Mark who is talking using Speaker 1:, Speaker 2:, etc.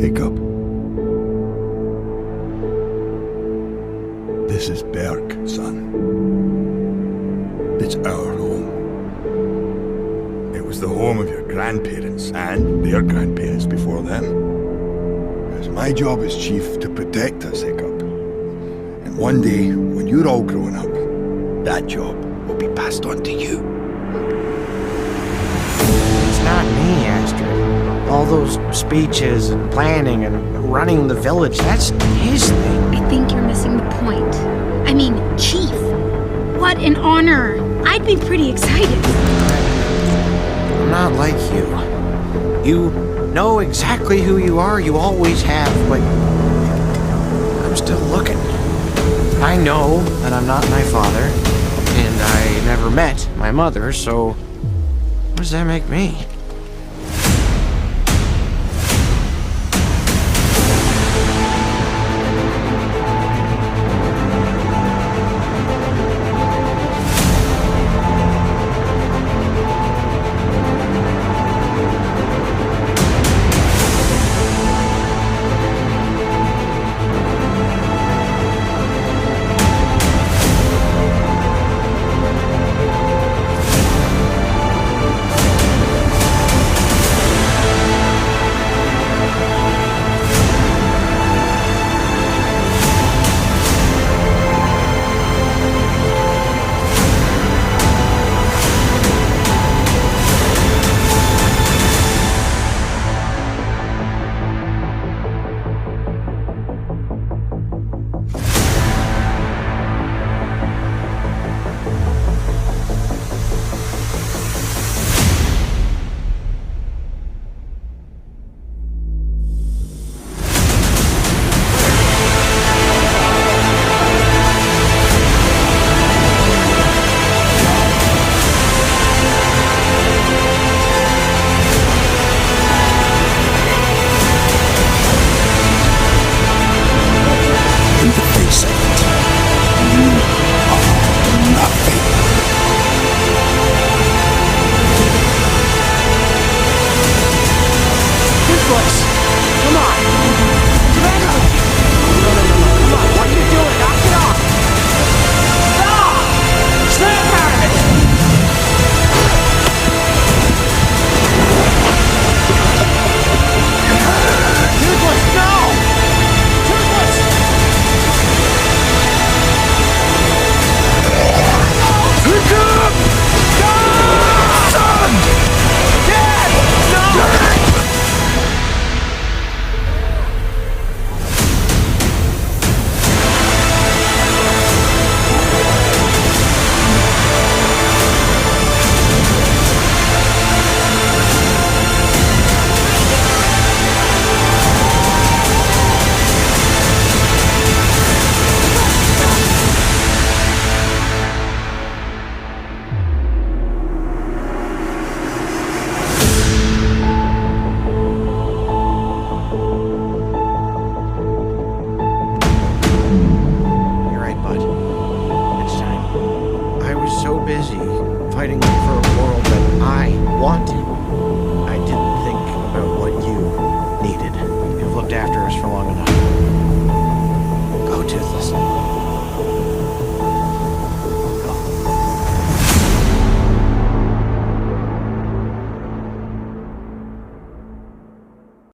Speaker 1: Hiccup. This is Berk, son. It's our home. It was the home of your grandparents and their grandparents before them. It's my job as chief to protect us, Hiccup. And one day, when you're all grown up, that job will be passed on to you.
Speaker 2: It's not me, Astrid. All those speeches and planning and running the village, that's his thing.
Speaker 3: I think you're missing the point. I mean, Chief. What an honor. I'd be pretty excited.
Speaker 2: I'm not like you. You know exactly who you are, you always have, but I'm still looking. I know that I'm not my father, and I never met my mother, so what does that make me?